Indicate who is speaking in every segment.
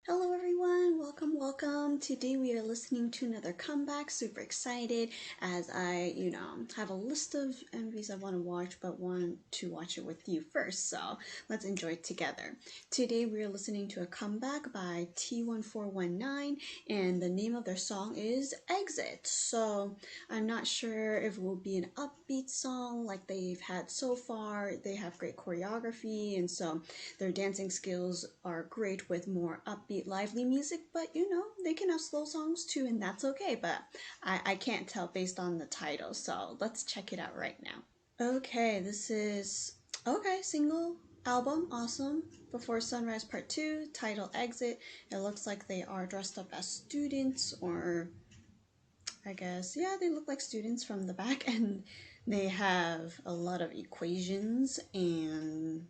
Speaker 1: Hello everyone, welcome. Today we are listening to another comeback. Super excited as I have a list of movies I want to watch but want to watch it with you first. So let's enjoy it together. Today we are listening to a comeback by T1419 and the name of their song is Exit. So I'm not sure if it will be an upbeat song like they've had so far. They have great choreography and so their dancing skills are great with more upbeat, lively music, but they can have slow songs too, and that's okay. But I can't tell based on the title, so let's check it out right now. Okay, this is single album, awesome. Before Sunrise Part 2, title Exit. It looks like they are dressed up as students, or I guess, yeah, they look like students from the back, and they have a lot of equations and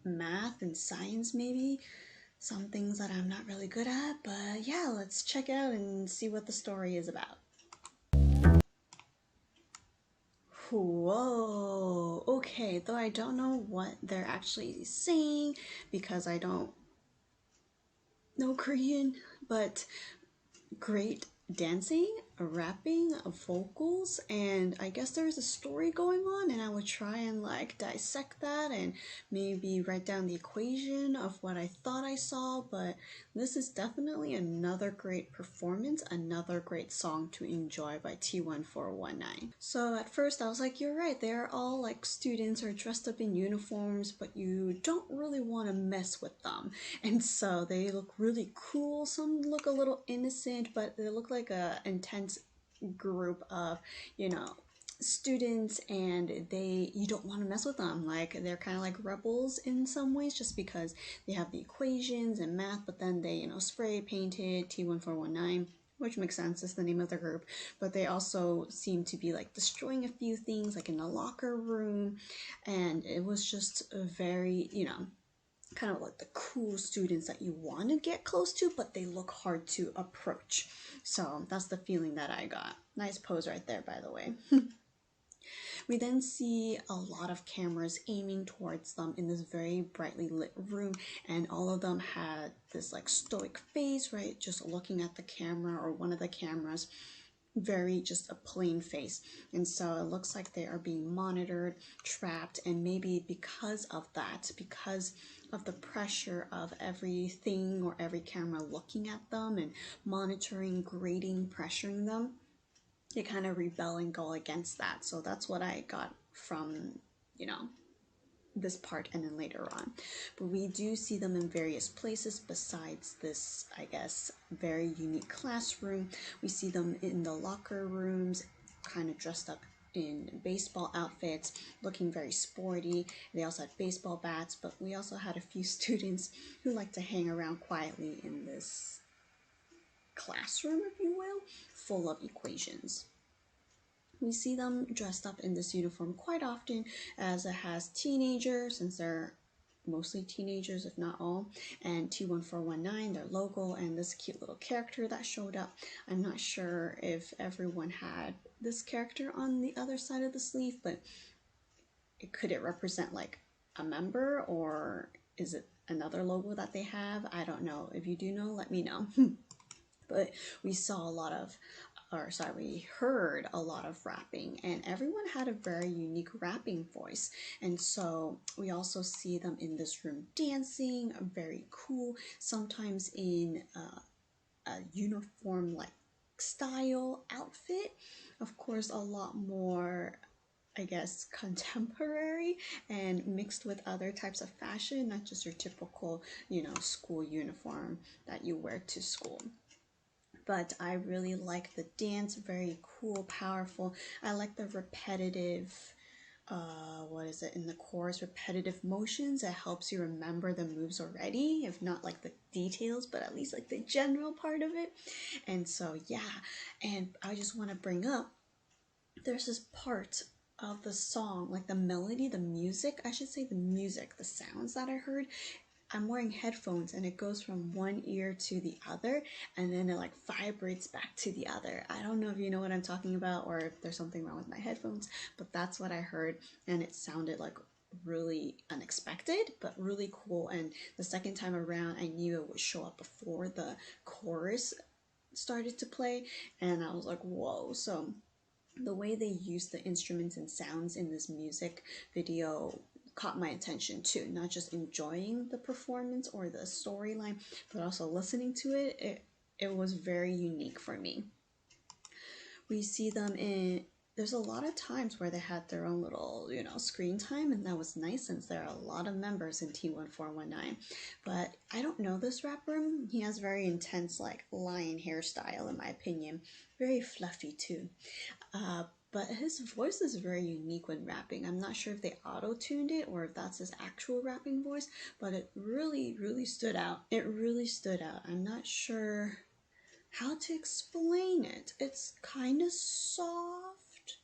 Speaker 1: math and science, maybe some things that I'm not really good at, but yeah, let's check it out and see what the story is about. Whoa, okay, though I don't know what they're actually saying because I don't know Korean, but great dancing, rapping, vocals, and I guess there's a story going on, and I would try and like dissect that and maybe write down the equation of what I thought I saw. But this is definitely another great performance, another great song to enjoy by T1419. So at first I was like, you're right, they're all like students or dressed up in uniforms, but you don't really want to mess with them. And so they look really cool. Some look a little innocent, but they look like a intense group of, you know, students, and you don't want to mess with them. Like they're kind of like rebels in some ways just because they have the equations and math, but then they, spray painted T1419, which makes sense, it's the name of the group. But they also seem to be like destroying a few things like in the locker room, and it was just a very, kind of like the cool students that you want to get close to, but they look hard to approach. So that's the feeling that I got. Nice pose right there, by the way. We then see a lot of cameras aiming towards them in this very brightly lit room, and all of them had this like stoic face, right? Just looking at the camera or one of the cameras, very just a plain face. And so it looks like they are being monitored, trapped, and maybe because of that, because of the pressure of everything or every camera looking at them and monitoring, grading, pressuring them, they kind of rebel and go against that. So that's what I got from, this part and then later on. But we do see them in various places besides this, I guess, very unique classroom. We see them in the locker rooms, kind of dressed up in baseball outfits, looking very sporty. They also had baseball bats, but we also had a few students who like to hang around quietly in this classroom, if you will, full of equations. We see them dressed up in this uniform quite often, as it has teenagers, since they're mostly teenagers, if not all, and T1419, their logo, and this cute little character that showed up. I'm not sure if everyone had this character on the other side of the sleeve, but could it represent like a member, or is it another logo that they have? I don't know. If you do know, let me know. But we saw a lot of, we heard a lot of rapping, and everyone had a very unique rapping voice. And so we also see them in this room dancing, very cool, sometimes in a uniform like style outfit. Of course, a lot more, I guess, contemporary and mixed with other types of fashion, not just your typical, school uniform that you wear to school. But I really like the dance, very cool, powerful. I like the repetitive, what is it, in the chorus, repetitive motions. It helps you remember the moves already, if not like the details, but at least like the general part of it. And so, yeah, and I just want to bring up, there's this part of the song, like the melody, the music, I should say the music, the sounds that I heard. I'm wearing headphones and it goes from one ear to the other, and then it like vibrates back to the other. I don't know if you know what I'm talking about or if there's something wrong with my headphones, but that's what I heard, and it sounded like really unexpected, but really cool. And the second time around, I knew it would show up before the chorus started to play, and I was like, whoa. So the way they use the instruments and sounds in this music video caught my attention too. Not just enjoying the performance or the storyline, but also listening to it. It was very unique for me. We see them in, there's a lot of times where they had their own little, screen time, and that was nice since there are a lot of members in T1419. But I don't know this rapper. He has very intense, like, lion hairstyle, in my opinion. Very fluffy too. But his voice is very unique when rapping. I'm not sure if they auto-tuned it or if that's his actual rapping voice, but it really, really stood out. It really stood out. I'm not sure how to explain it. It's kind of soft,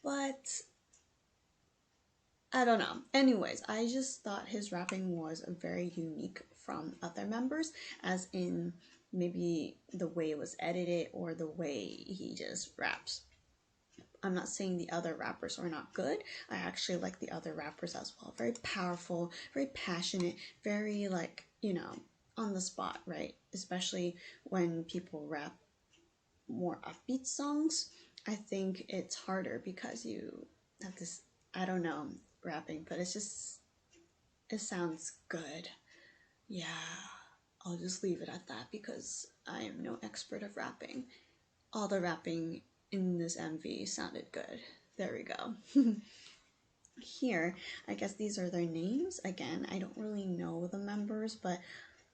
Speaker 1: but I don't know. Anyways, I just thought his rapping was very unique from other members, as in maybe the way it was edited or the way he just raps. I'm not saying the other rappers are not good. I actually like the other rappers as well. Very powerful, very passionate, very, like, on the spot, right? Especially when people rap more upbeat songs. I think it's harder because you have this, I don't know, rapping, but it sounds good. Yeah, I'll just leave it at that because I am no expert of rapping. All the rapping in this MV sounded good. There we go. Here, I guess these are their names. Again, I don't really know the members, but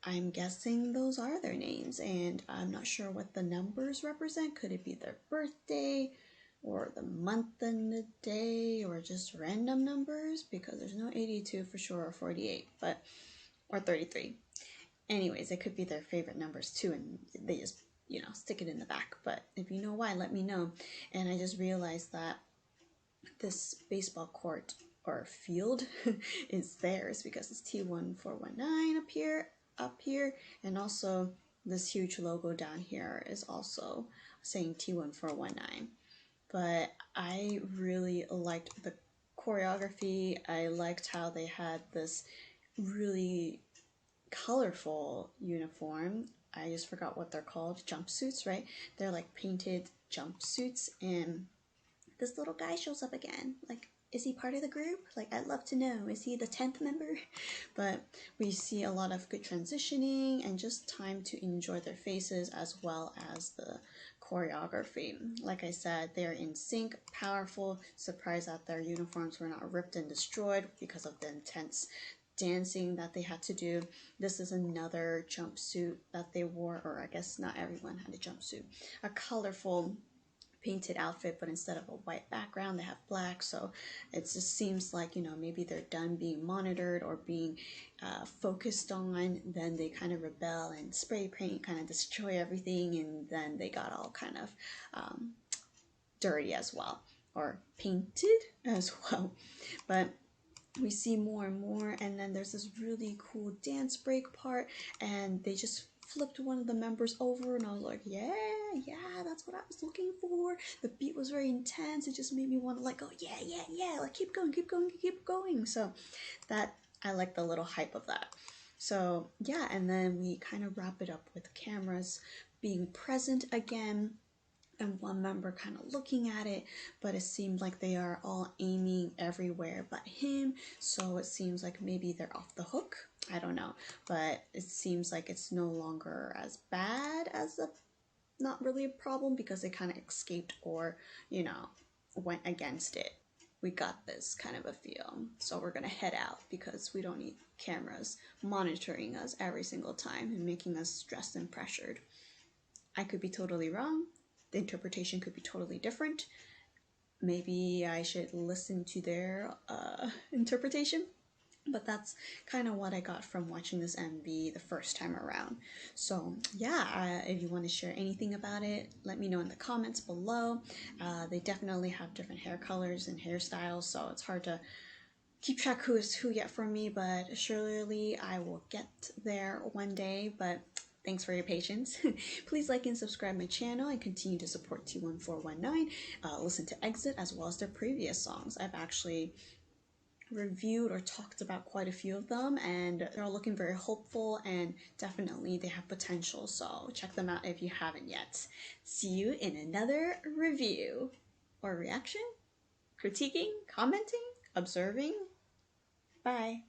Speaker 1: I'm guessing those are their names, and I'm not sure what the numbers represent. Could it be their birthday, or the month and the day, or just random numbers? Because there's no 82 for sure, or 48, or 33. Anyways, it could be their favorite numbers too, and they just, stick it in the back. But if you know why, let me know. And I just realized that this baseball court or field is theirs because it's T1419 up here, and also this huge logo down here is also saying T1419. But I really liked the choreography. I liked how they had this really colorful uniform. I just forgot what they're called. Jumpsuits, right? They're like painted jumpsuits, and this little guy shows up again. Like, is he part of the group? Like, I'd love to know. Is he the 10th member? But we see a lot of good transitioning and just time to enjoy their faces as well as the choreography. Like I said, they're in sync, powerful, surprised that their uniforms were not ripped and destroyed because of the intense dancing that they had to do. This is another jumpsuit that they wore, or I guess not everyone had a jumpsuit. A colorful painted outfit, but instead of a white background they have black, so it just seems like maybe they're done being monitored or being focused on, then they kind of rebel and spray paint, kind of destroy everything, and then they got all kind of dirty as well, or painted as well. But we see more and more, and then there's this really cool dance break part, and they just flipped one of the members over, and I was like, yeah, that's what I was looking for. The beat was very intense. It just made me want to like go, yeah, like keep going. So that, I like the little hype of that. So yeah, and then we kind of wrap it up with cameras being present again, and one member kind of looking at it, but it seemed like they are all aiming everywhere but him, so it seems like maybe they're off the hook. I don't know, but it seems like it's no longer as bad as not really a problem, because they kind of escaped or went against it. We got this kind of a feel, so we're gonna head out because we don't need cameras monitoring us every single time and making us stressed and pressured. I could be totally wrong. The interpretation could be totally different. Maybe I should listen to their interpretation, but that's kind of what I got from watching this MV the first time around. So yeah, if you want to share anything about it, let me know in the comments below. They definitely have different hair colors and hairstyles, so it's hard to keep track who is who yet for me, but surely I will get there one day. But thanks for your patience. Please like and subscribe my channel and continue to support T1419. Listen to Exit as well as their previous songs. I've actually reviewed or talked about quite a few of them, and they're all looking very hopeful, and definitely they have potential, so check them out if you haven't yet. See you in another review or reaction, critiquing, commenting, observing. Bye.